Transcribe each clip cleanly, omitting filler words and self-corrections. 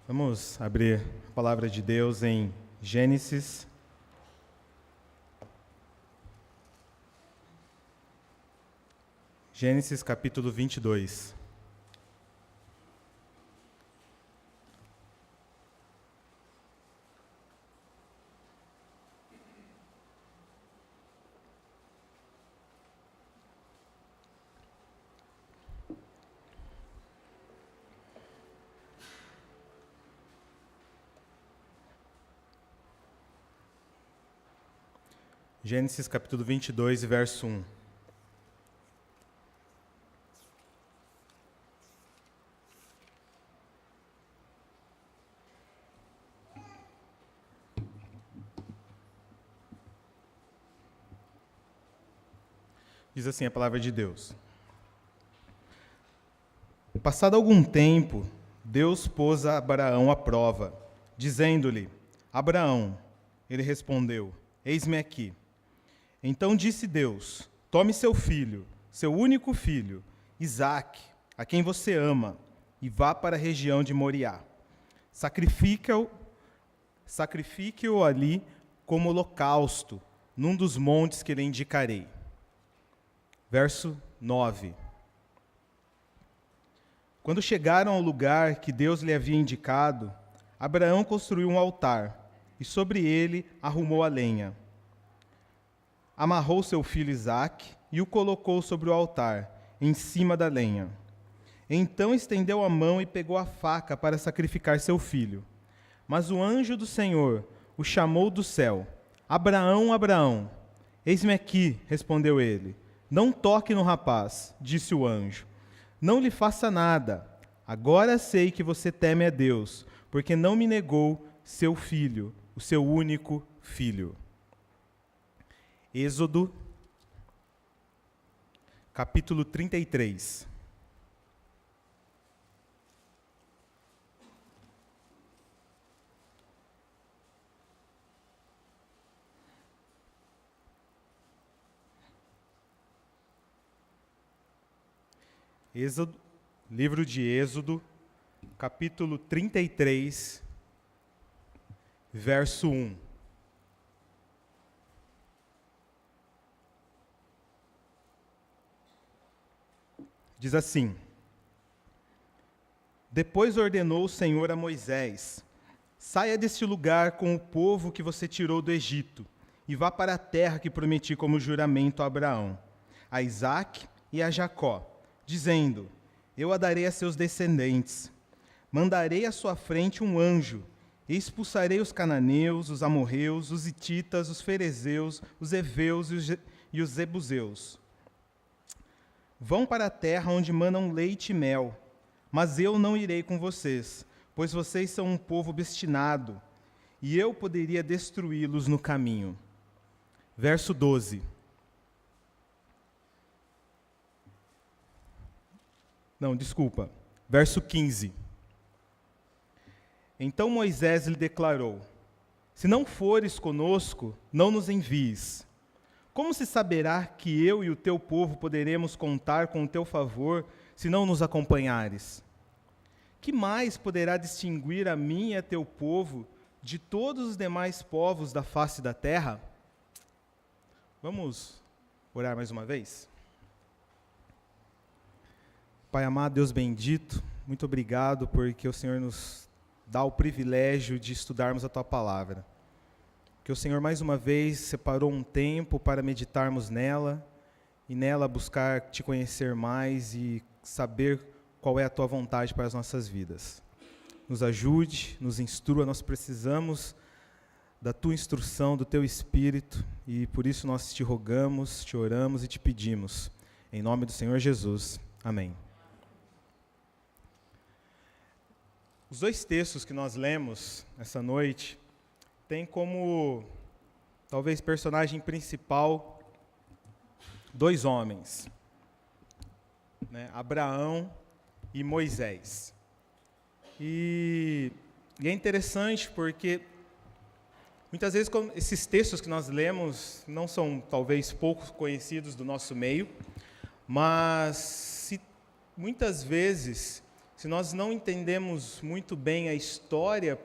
Vamos abrir a palavra de Deus em Gênesis. Gênesis capítulo 22. Gênesis capítulo 22, verso 1. Diz assim a palavra de Deus. Passado algum tempo, Deus pôs a Abraão à prova, dizendo-lhe: Abraão. Ele respondeu: Eis-me aqui. Então disse Deus: Tome seu filho, seu único filho, Isaque, a quem você ama, e vá para a região de Moriá. Sacrifique-o ali como holocausto, num dos montes que lhe indicarei. Verso 9. Quando chegaram ao lugar que Deus lhe havia indicado, Abraão construiu um altar e sobre ele arrumou a lenha. Amarrou seu filho Isaque e o colocou sobre o altar, em cima da lenha. Então estendeu a mão e pegou a faca para sacrificar seu filho. Mas o anjo do Senhor o chamou do céu: Abraão, Abraão. Eis-me aqui, respondeu ele. Não toque no rapaz, disse o anjo. Não lhe faça nada. Agora sei que você teme a Deus, porque não me negou seu filho, o seu único filho. Êxodo, capítulo 33. Livro de Êxodo, capítulo 33, verso 1. Diz assim: Depois ordenou o Senhor a Moisés: Saia deste lugar com o povo que você tirou do Egito, e vá para a terra que prometi como juramento a Abraão, a Isaque e a Jacó, dizendo: Eu a darei a seus descendentes. Mandarei à sua frente um anjo, e expulsarei os cananeus, os amorreus, os hititas, os ferezeus, os heveus e os jebuseus. Vão para a terra onde manam leite e mel, mas eu não irei com vocês, pois vocês são um povo obstinado, e eu poderia destruí-los no caminho. Verso 12. Verso 15. Então Moisés lhe declarou: Se não fores conosco, não nos envies. Como se saberá que eu e o teu povo poderemos contar com o teu favor, se não nos acompanhares? Que mais poderá distinguir a mim e a teu povo de todos os demais povos da face da terra? Vamos orar mais uma vez? Pai amado, Deus bendito, muito obrigado porque o Senhor nos dá o privilégio de estudarmos a Tua Palavra. Que o Senhor mais uma vez separou um tempo para meditarmos nela e nela buscar Te conhecer mais e saber qual é a Tua vontade para as nossas vidas. Nos ajude, nos instrua, nós precisamos da Tua instrução, do Teu Espírito, e por isso nós Te rogamos, Te oramos e Te pedimos. Em nome do Senhor Jesus. Amém. Os dois textos que nós lemos essa noite têm como, talvez, personagem principal dois homens, né? Abraão e Moisés. E é interessante porque muitas vezes esses textos que nós lemos não são, talvez, pouco conhecidos do nosso meio, mas muitas vezes se nós não entendemos muito bem a história,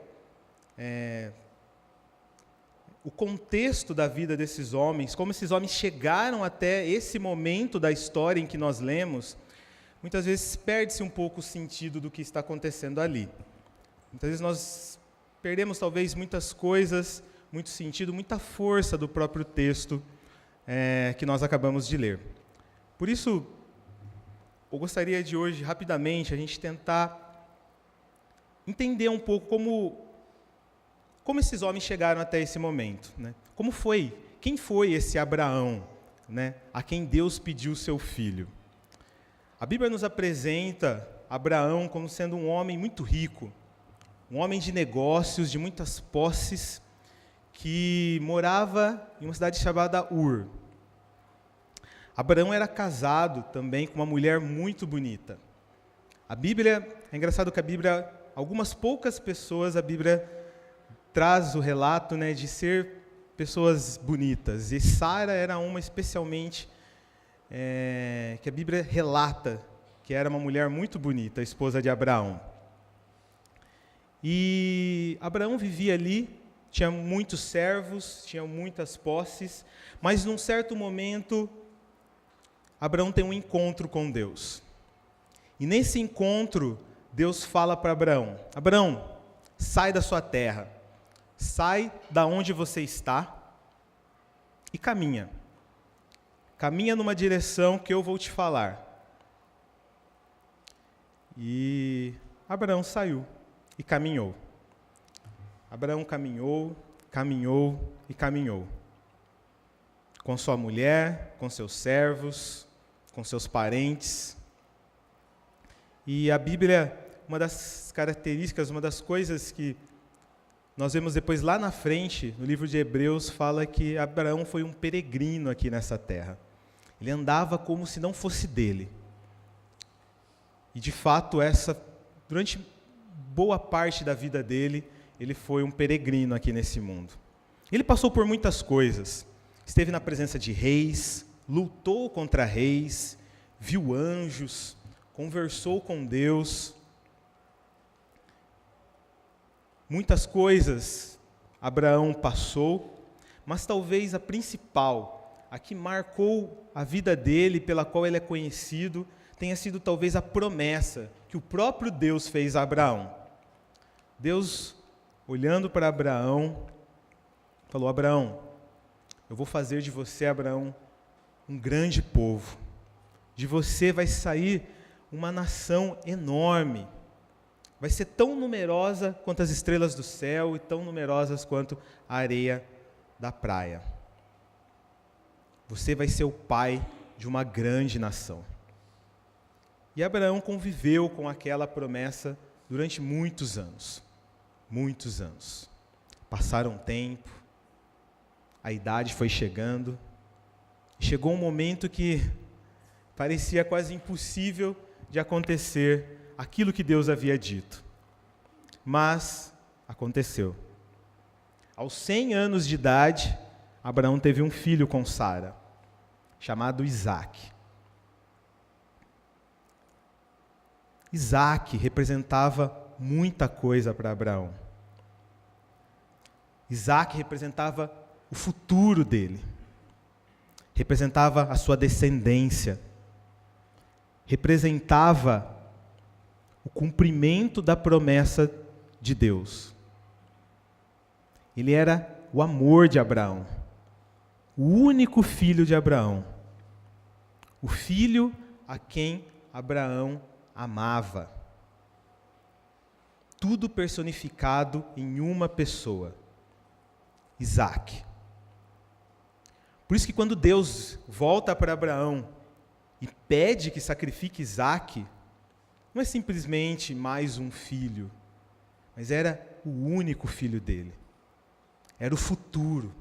o contexto da vida desses homens, como esses homens chegaram até esse momento da história em que nós lemos, muitas vezes perde-se um pouco o sentido do que está acontecendo ali. Muitas vezes nós perdemos talvez muitas coisas, muito sentido, muita força do próprio texto que nós acabamos de ler. Por isso, eu gostaria de hoje, rapidamente, a gente tentar entender um pouco como esses homens chegaram até esse momento, né? Quem foi esse Abraão, né, a quem Deus pediu seu filho? A Bíblia nos apresenta Abraão como sendo um homem muito rico, um homem de negócios, de muitas posses, que morava em uma cidade chamada Ur. Abraão era casado também com uma mulher muito bonita. É engraçado que a Bíblia, algumas poucas pessoas, a Bíblia traz o relato, né, de ser pessoas bonitas. E Sara era uma especialmente, que a Bíblia relata, que era uma mulher muito bonita, a esposa de Abraão. E Abraão vivia ali, tinha muitos servos, tinha muitas posses, mas num certo momento, Abraão tem um encontro com Deus. E nesse encontro, Deus fala para Abraão: Abraão, sai da sua terra, sai da onde você está e caminha. Caminha numa direção que eu vou te falar. E Abraão saiu e caminhou. Abraão caminhou, caminhou e caminhou. Com sua mulher, com seus servos, com seus parentes. E a Bíblia, uma das características, uma das coisas que nós vemos depois lá na frente, no livro de Hebreus, fala que Abraão foi um peregrino aqui nessa terra. Ele andava como se não fosse dele. E de fato, durante boa parte da vida dele, ele foi um peregrino aqui nesse mundo. Ele passou por muitas coisas. Esteve na presença de reis, lutou contra reis, viu anjos, conversou com Deus. Muitas coisas Abraão passou, mas talvez a principal, a que marcou a vida dele, pela qual ele é conhecido, tenha sido talvez a promessa que o próprio Deus fez a Abraão. Deus, olhando para Abraão, falou: Abraão, eu vou fazer de você, Abraão, um grande povo. De você vai sair uma nação enorme. Vai ser tão numerosa quanto as estrelas do céu e tão numerosas quanto a areia da praia. Você vai ser o pai de uma grande nação. E Abraão conviveu com aquela promessa durante muitos anos. Muitos anos. Passaram um tempo, a idade foi chegando, chegou um momento que parecia quase impossível de acontecer aquilo que Deus havia dito. Mas aconteceu. Aos 100 anos de idade, Abraão teve um filho com Sara, chamado Isaque. Isaque representava muita coisa para Abraão. Isaque representava o futuro dele, representava a sua descendência, representava o cumprimento da promessa de Deus. Ele era o amor de Abraão, o único filho de Abraão, o filho a quem Abraão amava. Tudo personificado em uma pessoa, Isaque. Por isso que quando Deus volta para Abraão e pede que sacrifique Isaque, não é simplesmente mais um filho, mas era o único filho dele. Era o futuro.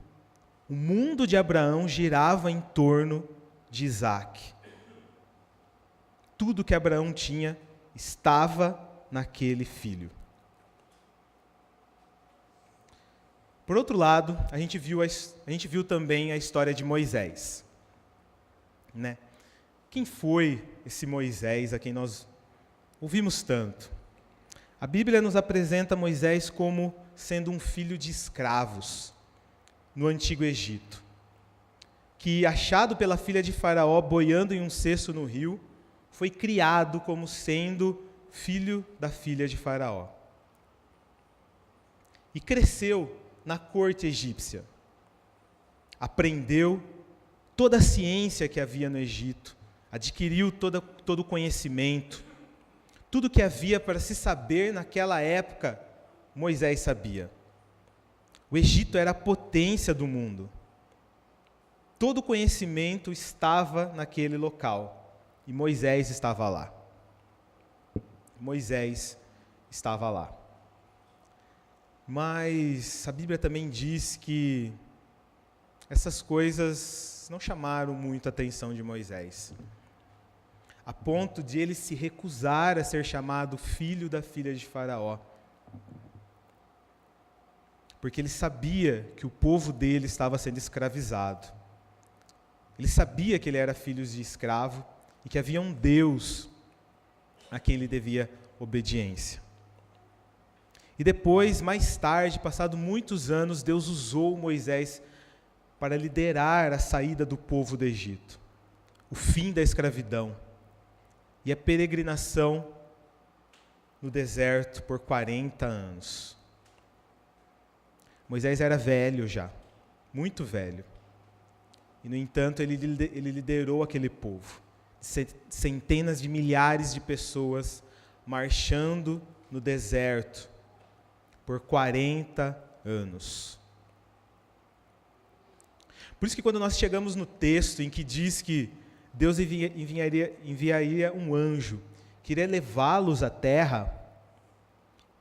O mundo de Abraão girava em torno de Isaque. Tudo que Abraão tinha estava naquele filho. Por outro lado, a gente viu também a história de Moisés, né? Quem foi esse Moisés a quem nós ouvimos tanto. A Bíblia nos apresenta Moisés como sendo um filho de escravos no Antigo Egito, que, achado pela filha de Faraó boiando em um cesto no rio, foi criado como sendo filho da filha de Faraó. E cresceu na corte egípcia. Aprendeu toda a ciência que havia no Egito, adquiriu todo o conhecimento, tudo que havia para se saber naquela época, Moisés sabia. O Egito era a potência do mundo. Todo o conhecimento estava naquele local, e Moisés estava lá. Moisés estava lá. Mas a Bíblia também diz que essas coisas não chamaram muito a atenção de Moisés, a ponto de ele se recusar a ser chamado filho da filha de Faraó, porque ele sabia que o povo dele estava sendo escravizado. Ele sabia que ele era filho de escravo e que havia um Deus a quem ele devia obediência. E depois, mais tarde, passado muitos anos, Deus usou Moisés para liderar a saída do povo do Egito, o fim da escravidão e a peregrinação no deserto por 40 anos. Moisés era velho já, muito velho. E, no entanto, ele liderou aquele povo. Centenas de milhares de pessoas marchando no deserto por 40 anos. Por isso que quando nós chegamos no texto em que diz que Deus enviaria um anjo, que iria levá-los à terra,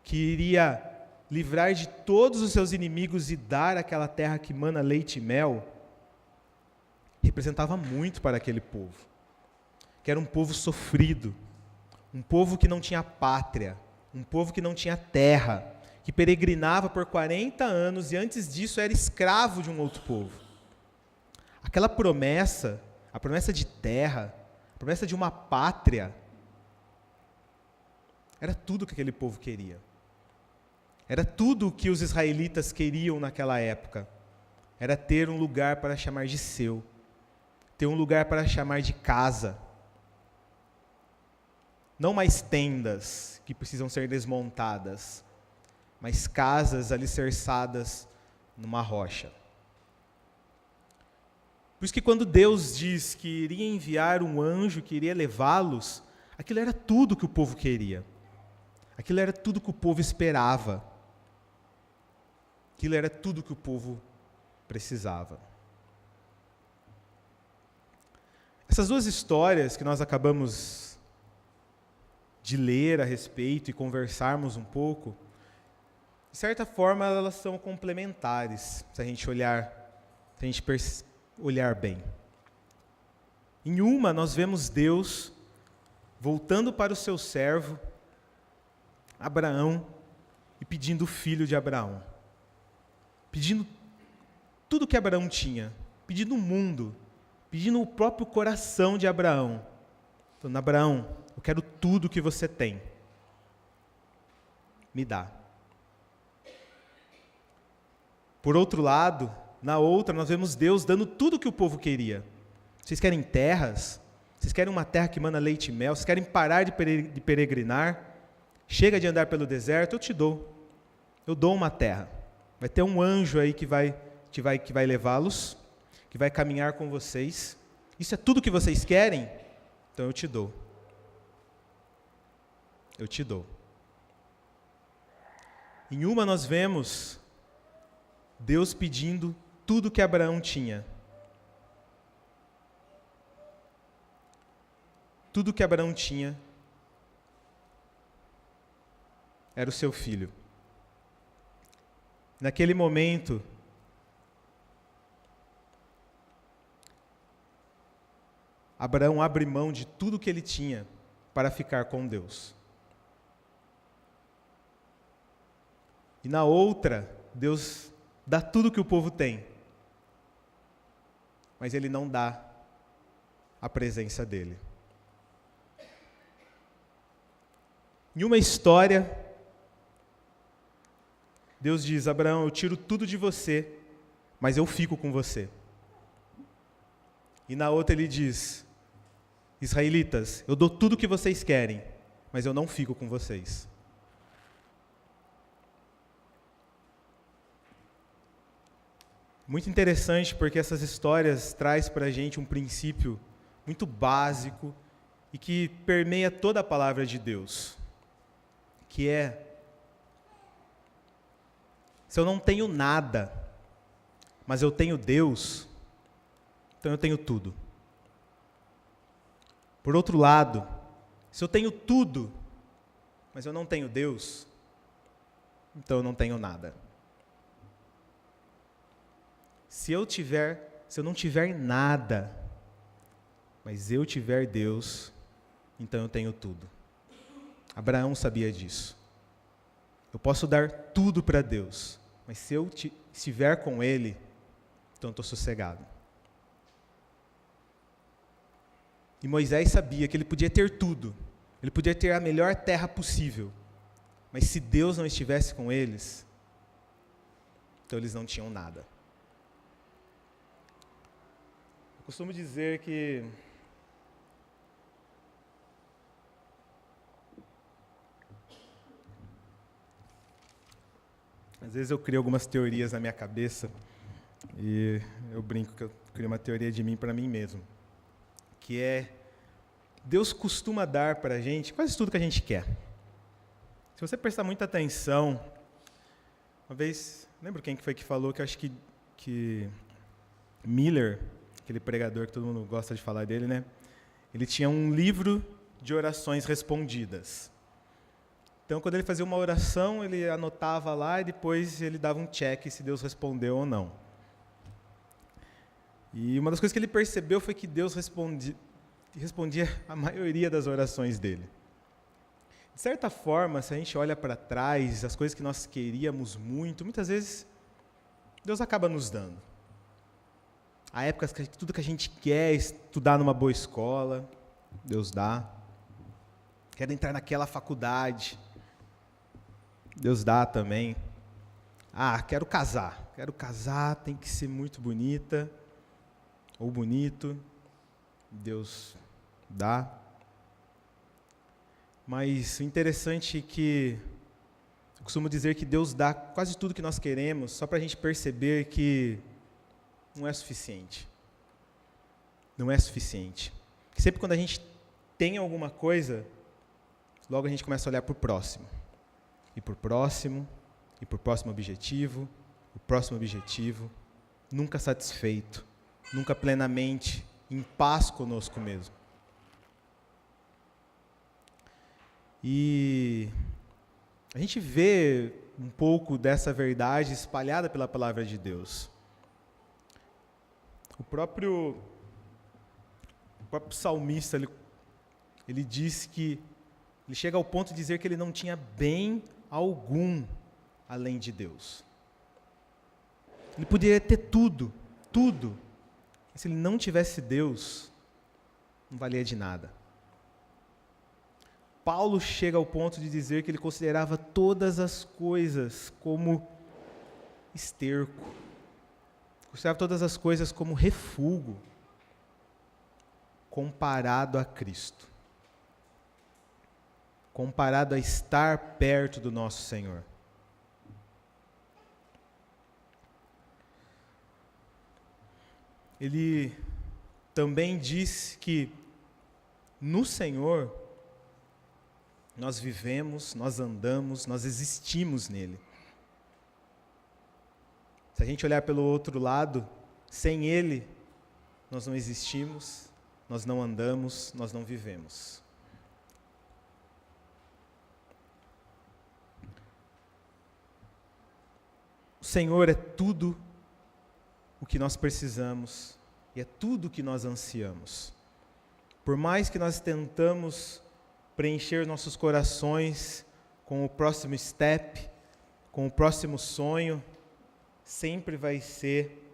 que iria livrar de todos os seus inimigos e dar aquela terra que mana leite e mel, representava muito para aquele povo, que era um povo sofrido, um povo que não tinha pátria, um povo que não tinha terra, que peregrinava por 40 anos e antes disso era escravo de um outro povo. Aquela promessa, a promessa de terra, a promessa de uma pátria, era tudo que aquele povo queria. Era tudo o que os israelitas queriam naquela época. Era ter um lugar para chamar de seu, ter um lugar para chamar de casa. Não mais tendas que precisam ser desmontadas, mas casas alicerçadas numa rocha. Por isso que quando Deus diz que iria enviar um anjo que iria levá-los, aquilo era tudo que o povo queria. Aquilo era tudo que o povo esperava. Aquilo era tudo que o povo precisava. Essas duas histórias que nós acabamos de ler a respeito e conversarmos um pouco, de certa forma elas são complementares, se a gente olhar bem. Em uma, nós vemos Deus voltando para o seu servo, Abraão, e pedindo o filho de Abraão. Pedindo tudo que Abraão tinha, pedindo o mundo, pedindo o próprio coração de Abraão. Falando, Abraão, eu quero tudo que você tem. Me dá. Por outro lado, na outra, nós vemos Deus dando tudo o que o povo queria. Vocês querem terras? Vocês querem uma terra que mana leite e mel? Vocês querem parar de peregrinar? Chega de andar pelo deserto? Eu te dou. Eu dou uma terra. Vai ter um anjo aí que vai levá-los, que vai caminhar com vocês. Isso é tudo que vocês querem? Então eu te dou. Eu te dou. Em uma nós vemos Deus pedindo tudo que Abraão tinha. Tudo que Abraão tinha era o seu filho. Naquele momento, Abraão abre mão de tudo que ele tinha para ficar com Deus. E na outra, Deus dá tudo que o povo tem, mas ele não dá a presença dele. Em uma história, Deus diz: Abraão, eu tiro tudo de você, mas eu fico com você. E na outra ele diz: Israelitas, eu dou tudo o que vocês querem, mas eu não fico com vocês. Muito interessante, porque essas histórias trazem para a gente um princípio muito básico e que permeia toda a palavra de Deus, que é: se eu não tenho nada, mas eu tenho Deus, então eu tenho tudo. Por outro lado, se eu tenho tudo, mas eu não tenho Deus, então eu não tenho nada. Se eu não tiver nada, mas eu tiver Deus, então eu tenho tudo. Abraão sabia disso. Eu posso dar tudo para Deus, mas se eu estiver com Ele, então eu estou sossegado. E Moisés sabia que ele podia ter tudo, ele podia ter a melhor terra possível, mas se Deus não estivesse com eles, então eles não tinham nada. Eu costumo dizer que às vezes eu crio algumas teorias na minha cabeça e eu brinco que eu crio uma teoria de mim para mim mesmo, que é: Deus costuma dar para a gente quase tudo que a gente quer. Se você prestar muita atenção, uma vez, lembro quem que foi que falou, que eu acho que Miller, aquele pregador que todo mundo gosta de falar dele, né? Ele tinha um livro de orações respondidas. Então, quando ele fazia uma oração, ele anotava lá e depois ele dava um check se Deus respondeu ou não. E uma das coisas que ele percebeu foi que Deus respondia a maioria das orações dele. De certa forma, se a gente olha para trás, as coisas que nós queríamos muito, muitas vezes Deus acaba nos dando. Há épocas que tudo que a gente quer, estudar numa boa escola, Deus dá. Quero entrar naquela faculdade, Deus dá também. Quero casar, tem que ser muito bonita, ou bonito, Deus dá. Mas o interessante é que eu costumo dizer que Deus dá quase tudo que nós queremos, só para a gente perceber que não é suficiente. Não é suficiente. Porque sempre quando a gente tem alguma coisa, logo a gente começa a olhar para o próximo. E para o próximo, e para o próximo objetivo, o próximo objetivo, nunca satisfeito, nunca plenamente em paz conosco mesmo. E a gente vê um pouco dessa verdade espalhada pela palavra de Deus. O próprio salmista, ele diz que ele chega ao ponto de dizer que ele não tinha bem algum além de Deus. Ele poderia ter tudo, mas se ele não tivesse Deus, não valia de nada. Paulo chega ao ponto de dizer que ele considerava todas as coisas como esterco, considerava todas as coisas como refúgio, comparado a Cristo, comparado a estar perto do nosso Senhor. Ele também diz que no Senhor nós vivemos, nós andamos, nós existimos nele. Se a gente olhar pelo outro lado, sem Ele, nós não existimos, nós não andamos, nós não vivemos. O Senhor é tudo o que nós precisamos e é tudo o que nós ansiamos. Por mais que nós tentamos preencher nossos corações com o próximo step, com o próximo sonho, sempre vai ser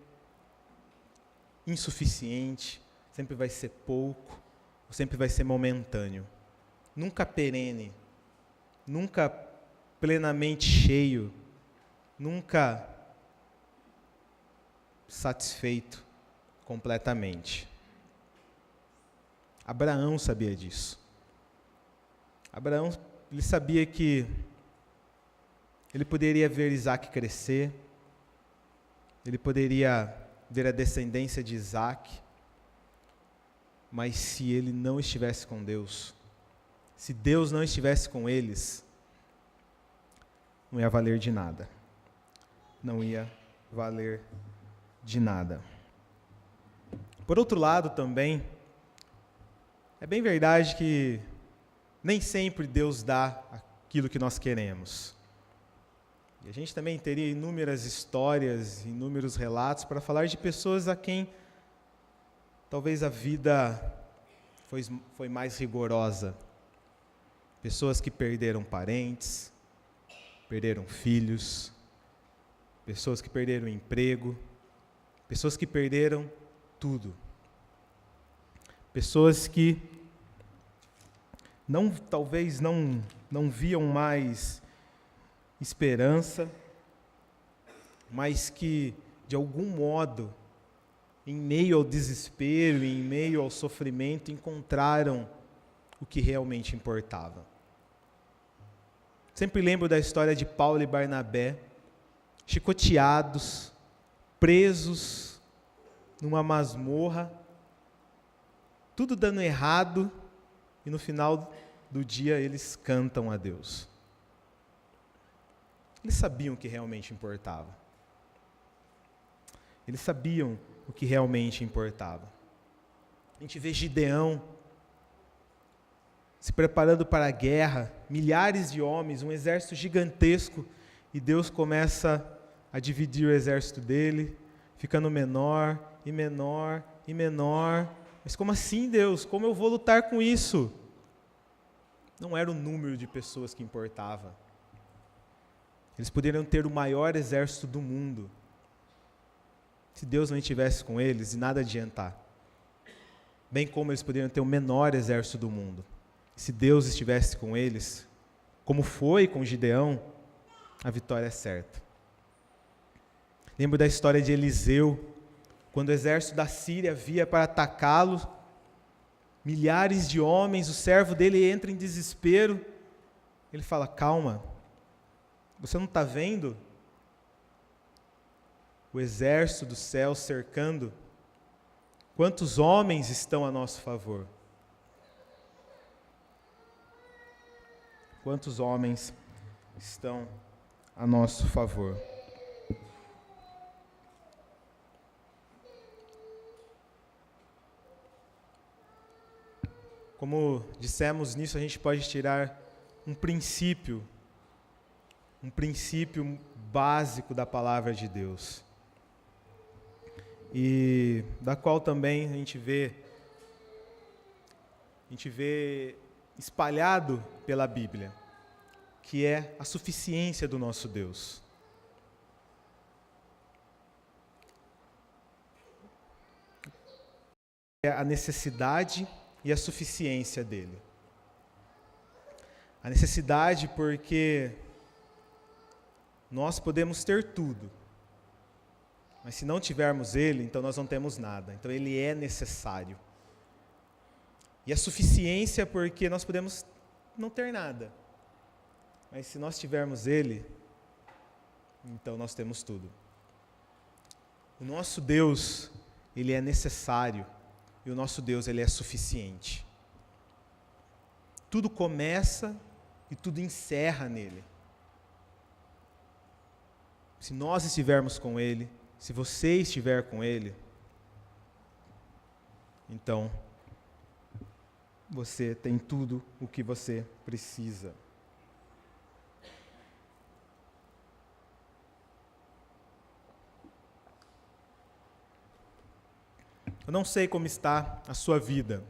insuficiente, sempre vai ser pouco, sempre vai ser momentâneo, nunca perene, nunca plenamente cheio, nunca satisfeito completamente. Abraão sabia disso. Abraão, ele sabia que ele poderia ver Isaac crescer, ele poderia ver a descendência de Isaac, mas se ele não estivesse com Deus, se Deus não estivesse com eles, não ia valer de nada. Não ia valer de nada. Por outro lado também, é bem verdade que nem sempre Deus dá aquilo que nós queremos. E a gente também teria inúmeras histórias, inúmeros relatos para falar de pessoas a quem talvez a vida foi mais rigorosa. Pessoas que perderam parentes, perderam filhos, pessoas que perderam emprego, pessoas que perderam tudo. Pessoas que talvez não viam mais esperança, mas que, de algum modo, em meio ao desespero, em meio ao sofrimento, encontraram o que realmente importava. Sempre lembro da história de Paulo e Barnabé, chicoteados, presos numa masmorra, tudo dando errado, e no final do dia eles cantam a Deus. Eles sabiam o que realmente importava. Eles sabiam o que realmente importava. A gente vê Gideão se preparando para a guerra, milhares de homens, um exército gigantesco, e Deus começa a dividir o exército dele, ficando menor e menor e menor. Mas como assim, Deus? Como eu vou lutar com isso? Não era o número de pessoas que importava. Eles poderiam ter o maior exército do mundo. Se Deus não estivesse com eles, e nada adiantar. Bem como eles poderiam ter o menor exército do mundo. Se Deus estivesse com eles, como foi com Gideão, a vitória é certa. Lembro da história de Eliseu, quando o exército da Síria via para atacá-lo, milhares de homens, o servo dele entra em desespero, ele fala: calma, você não está vendo o exército do céu cercando? Quantos homens estão a nosso favor? Quantos homens estão a nosso favor? Como dissemos, nisso a gente pode tirar um princípio básico da palavra de Deus. E da qual também a gente vê espalhado pela Bíblia, que é a suficiência do nosso Deus. É a necessidade e a suficiência dele. A necessidade porque nós podemos ter tudo, mas se não tivermos ele, então nós não temos nada. Então ele é necessário. E a suficiência porque nós podemos não ter nada, mas se nós tivermos ele, então nós temos tudo. O nosso Deus, ele é necessário, e o nosso Deus, ele é suficiente. Tudo começa e tudo encerra nele. Se nós estivermos com ele, se você estiver com ele, então você tem tudo o que você precisa. Eu não sei como está a sua vida.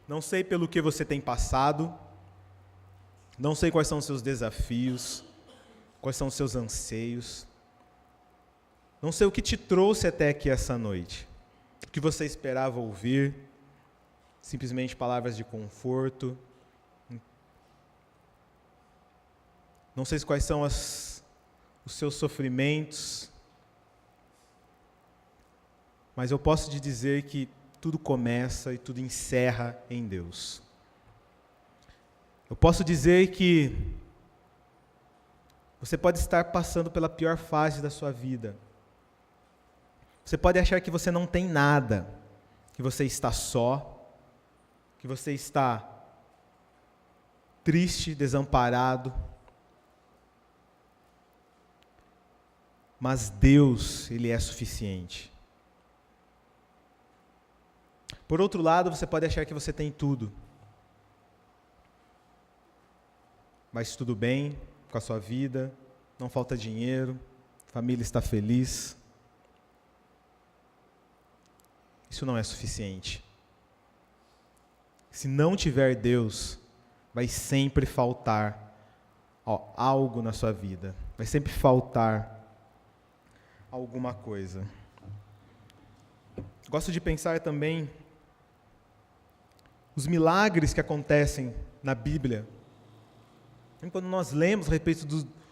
Não sei pelo que você tem passado. Não sei quais são os seus desafios, quais são os seus anseios. Não sei o que te trouxe até aqui essa noite. O que você esperava ouvir. Simplesmente palavras de conforto, Não sei quais são os seus sofrimentos, mas eu posso te dizer que tudo começa e tudo encerra em Deus. Eu posso dizer que você pode estar passando pela pior fase da sua vida. Você pode achar que você não tem nada, que você está só, que você está triste, desamparado. Mas Deus, Ele é suficiente. Por outro lado, você pode achar que você tem tudo. Mas tudo bem com a sua vida, não falta dinheiro, a família está feliz. Isso não é suficiente. Se não tiver Deus, vai sempre faltar algo na sua vida. Vai sempre faltar alguma coisa. Gosto de pensar também os milagres que acontecem na Bíblia. Quando nós lemos a respeito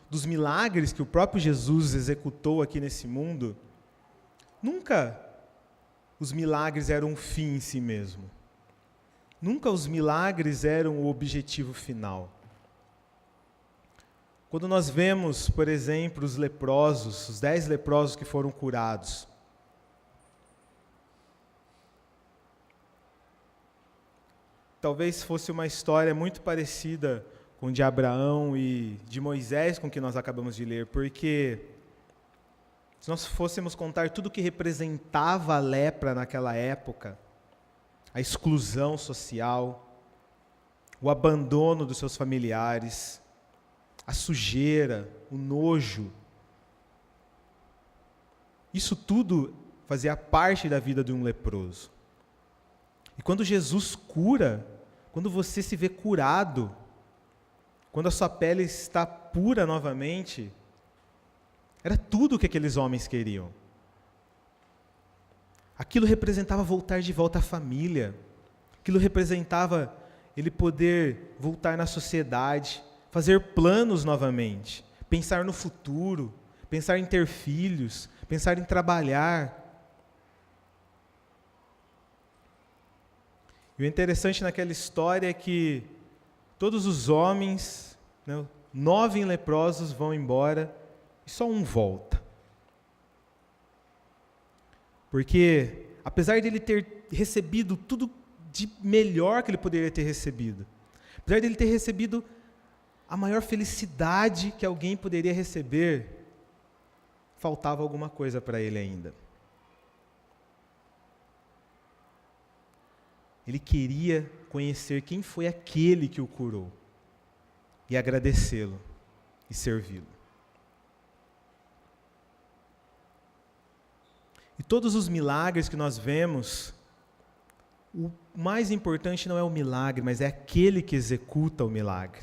dos milagres que o próprio Jesus executou aqui nesse mundo, nunca os milagres eram um fim em si mesmo. Nunca os milagres eram o objetivo final. Quando nós vemos, por exemplo, os leprosos, os 10 leprosos que foram curados, talvez fosse uma história muito parecida com de Abraão e de Moisés, com que nós acabamos de ler, porque se nós fôssemos contar tudo o que representava a lepra naquela época, a exclusão social, o abandono dos seus familiares, a sujeira, o nojo, isso tudo fazia parte da vida de um leproso. E quando Jesus cura, quando você se vê curado, quando a sua pele está pura novamente, era tudo o que aqueles homens queriam. Aquilo representava voltar de volta à família. Aquilo representava ele poder voltar na sociedade, fazer planos novamente, pensar no futuro, pensar em ter filhos, pensar em trabalhar. E o interessante naquela história é que todos os homens, 9 leprosos vão embora e só um volta. Porque, apesar de ele ter recebido tudo de melhor que ele poderia ter recebido, apesar de ele ter recebido a maior felicidade que alguém poderia receber, faltava alguma coisa para ele ainda. Ele queria conhecer quem foi aquele que o curou e agradecê-lo e servi-lo. E todos os milagres que nós vemos, o mais importante não é o milagre, mas é aquele que executa o milagre.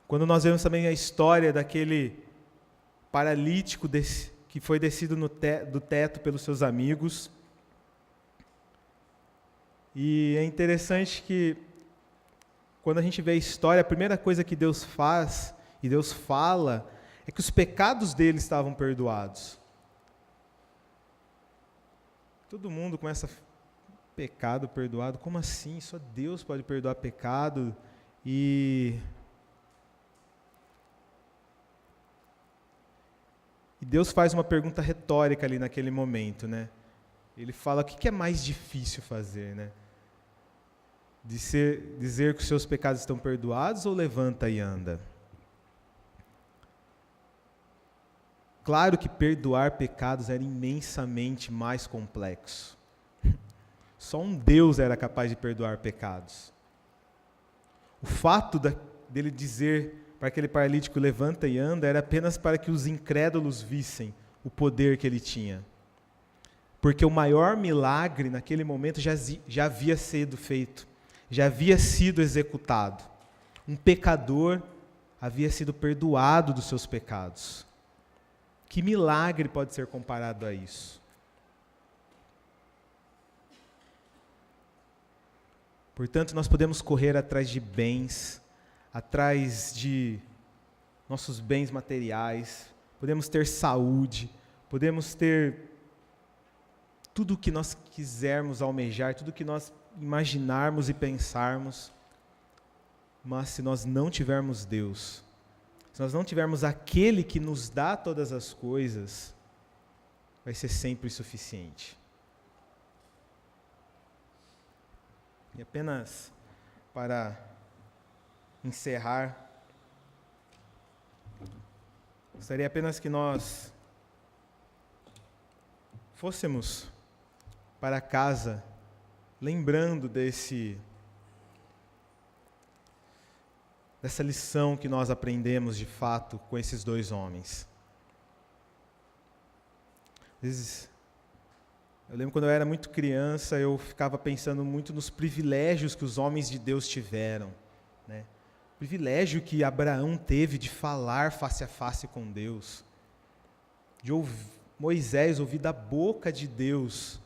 Quando nós vemos também a história daquele paralítico que foi descido do teto pelos seus amigos, e é interessante que, quando a gente vê a história, a primeira coisa que Deus faz, e Deus fala, é que os pecados dele estavam perdoados. Todo mundo começa, pecado perdoado, como assim? Só Deus pode perdoar pecado? E Deus faz uma pergunta retórica ali naquele momento, né? Ele fala, o que é mais difícil fazer, né? Dizer que os seus pecados estão perdoados ou levanta e anda? Claro que perdoar pecados era imensamente mais complexo. Só um Deus era capaz de perdoar pecados. O fato dele dizer para aquele paralítico levanta e anda era apenas para que os incrédulos vissem o poder que ele tinha. Porque o maior milagre naquele momento já havia sido feito, já havia sido executado. Um pecador havia sido perdoado dos seus pecados. Que milagre pode ser comparado a isso? Portanto, nós podemos correr atrás de bens, atrás de nossos bens materiais, podemos ter saúde, podemos ter tudo o que nós quisermos almejar, tudo o que nós imaginarmos e pensarmos, mas se nós não tivermos Deus, se nós não tivermos aquele que nos dá todas as coisas, vai ser sempre suficiente. E apenas para encerrar, gostaria apenas que nós fôssemos para casa lembrando dessa lição que nós aprendemos de fato com esses dois homens. Às vezes, eu lembro quando eu era muito criança, eu ficava pensando muito nos privilégios que os homens de Deus tiveram, né? O privilégio que Abraão teve de falar face a face com Deus, de Moisés ouvir da boca de Deus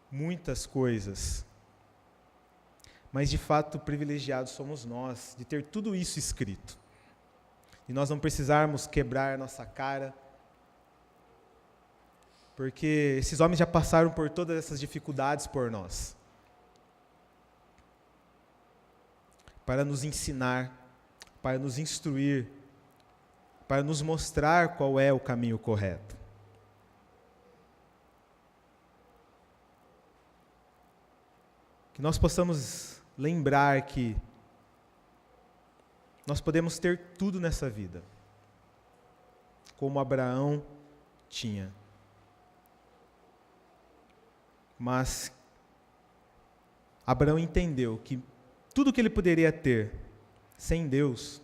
muitas coisas. Mas, de fato, privilegiados somos nós de ter tudo isso escrito. E nós não precisarmos quebrar nossa cara, porque esses homens já passaram por todas essas dificuldades por nós. Para nos ensinar, para nos instruir, para nos mostrar qual é o caminho correto. Que nós possamos lembrar que nós podemos ter tudo nessa vida, como Abraão tinha. Mas Abraão entendeu que tudo que ele poderia ter sem Deus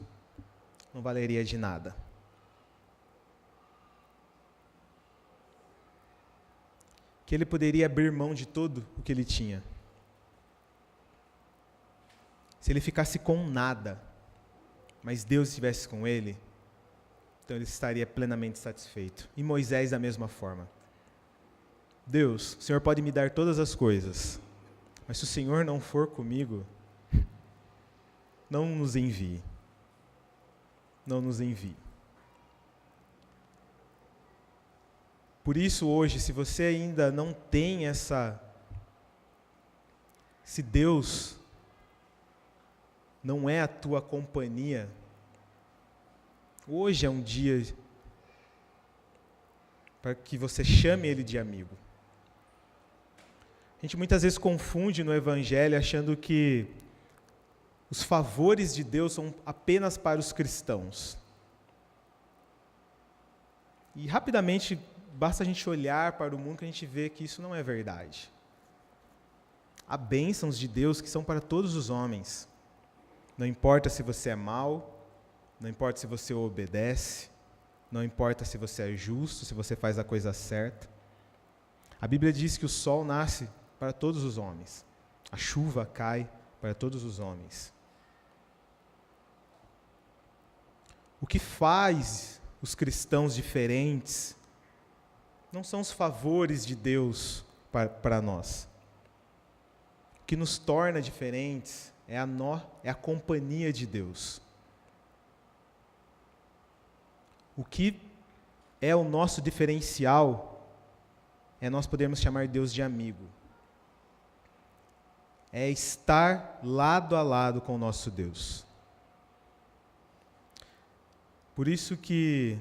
não valeria de nada. Que ele poderia abrir mão de tudo o que ele tinha. Se ele ficasse com nada, mas Deus estivesse com ele, então ele estaria plenamente satisfeito. E Moisés da mesma forma. Deus, o Senhor pode me dar todas as coisas, mas se o Senhor não for comigo, não nos envie. Não nos envie. Por isso hoje, se você ainda não tem se Deus não é a tua companhia, hoje é um dia para que você chame Ele de amigo. A gente muitas vezes confunde no Evangelho achando que os favores de Deus são apenas para os cristãos. E rapidamente, basta a gente olhar para o mundo que a gente vê que isso não é verdade. Há bênçãos de Deus que são para todos os homens. Não importa se você é mau, não importa se você obedece, não importa se você é justo, se você faz a coisa certa. A Bíblia diz que o sol nasce para todos os homens, a chuva cai para todos os homens. O que faz os cristãos diferentes não são os favores de Deus para nós. O que nos torna diferentes é a companhia de Deus. O que é o nosso diferencial é nós podermos chamar Deus de amigo. É estar lado a lado com o nosso Deus. Por isso que,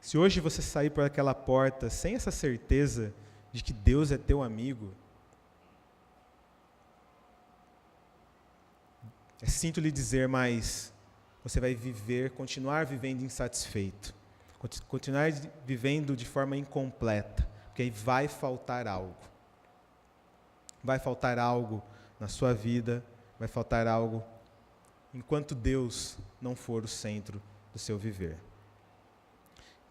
se hoje você sair por aquela porta sem essa certeza de que Deus é teu amigo, sinto lhe dizer, mas você vai continuar vivendo insatisfeito, continuar vivendo de forma incompleta, porque aí vai faltar algo. Vai faltar algo na sua vida, vai faltar algo enquanto Deus não for o centro do seu viver.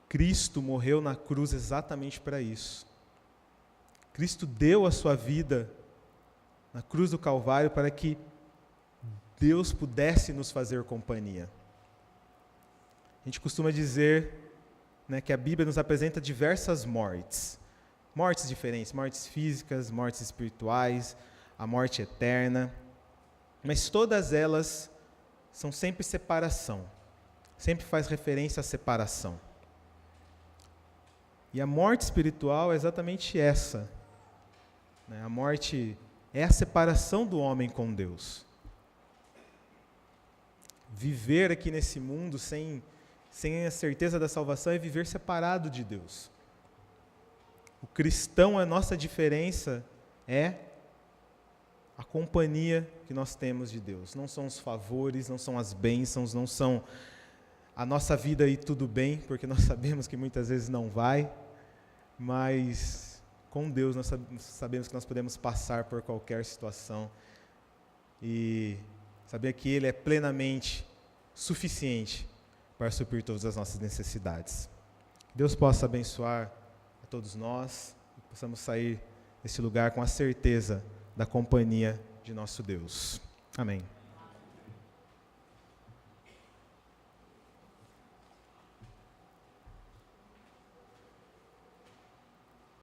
Cristo morreu na cruz exatamente para isso. Cristo deu a sua vida na cruz do Calvário para que Deus pudesse nos fazer companhia. A gente costuma dizer, né, que a Bíblia nos apresenta diversas mortes. Mortes diferentes, mortes físicas, mortes espirituais, a morte eterna. Mas todas elas são sempre separação. Sempre faz referência à separação. E a morte espiritual é exatamente essa. A morte é a separação do homem com Deus. Viver aqui nesse mundo sem a certeza da salvação é viver separado de Deus. O cristão, a nossa diferença é a companhia que nós temos de Deus. Não são os favores, não são as bênçãos, não são a nossa vida e tudo bem, porque nós sabemos que muitas vezes não vai, mas com Deus nós sabemos que nós podemos passar por qualquer situação e saber que Ele é plenamente suficiente para suprir todas as nossas necessidades. Que Deus possa abençoar a todos nós e possamos sair desse lugar com a certeza da companhia de nosso Deus. Amém.